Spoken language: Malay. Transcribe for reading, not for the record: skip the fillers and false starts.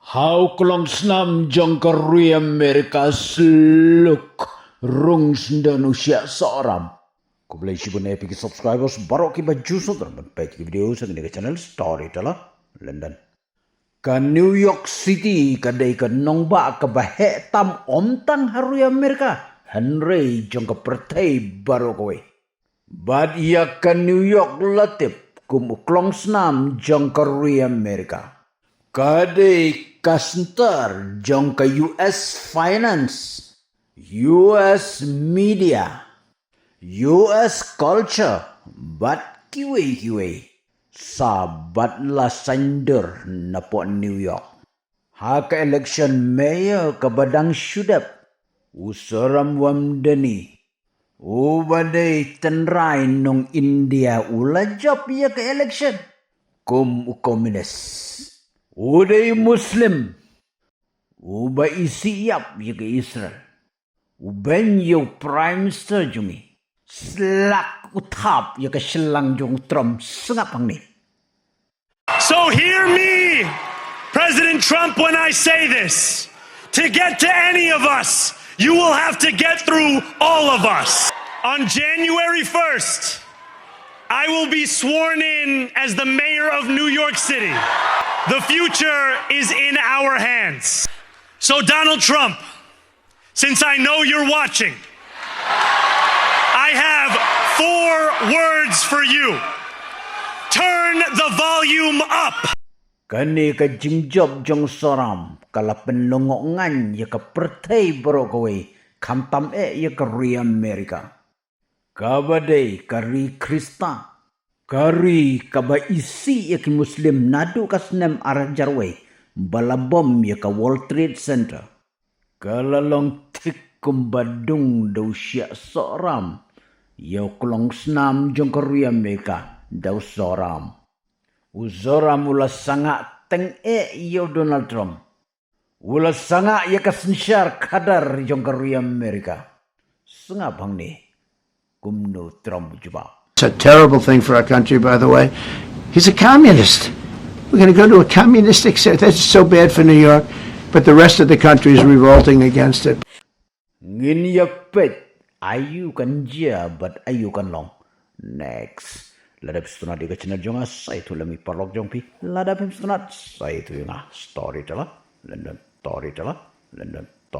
How klongsnam jongkeri Amerika seluk rung Indonesia seorang. Kau boleh sibuk pergi subscribers baru kita baju dan page video sa kini channel Storyteller London. Ka New York City kadai ka nongba ka bahe tam omtang haru Amerika Henry jongka pertai baru kowe. Bad ia ka New York latip kum klongsnam jongkeri Amerika. Kadai Kasnter jong ke US Finance, US Media, US Culture, bat kiwe sabat la sander napo New York. Haka election mayor ke badang syudap, usaram wamdani, ubadai tenrai nong India ulajap ya ke election, kum komunis. Uday Muslim, uba isiyap ya ke Israel, uben yo Prime Minister jungi, selak utap ya ke selang jong Trump sengapang ni. So hear me, President Trump, when I say this. To get to any of us, you will have to get through all of us. On January 1st, I will be sworn in as the mayor of New York City. The future is in our hands. So Donald Trump, since I know you're watching, I have 4 words for you. Turn the volume up. Kani ka jingjob jong soram, kala penlongongan ya ka pertai bro kowe, kamtam ya ka ri Amerika. Kabadai kari Krista. Kari kaba isi ya ki Muslim nadu kasnem arah jarwe balabom ya ka World Trade Center. Kalalong tik kumbadung daw siya soram ya kulong snam jong Korea Amerika daw soram. Uzoram ula sanga teng ya Donald Trump. Ula sanga ya kasensyar kadar jong Korea Amerika. Sengapang ni kumno Trump juba. It's a terrible thing for our country, by the way. He's a communist. We're going to go to a communistic state. That's so bad for New York, but the rest of the country is revolting against it. Ngin yapet, ayu kan jia, but ayu kan long. Next. Ladap stunat di channel jonga, saya tu lami parlok jong pi. Ladap stunat, saya tu yung Storyteller London. Storyteller London.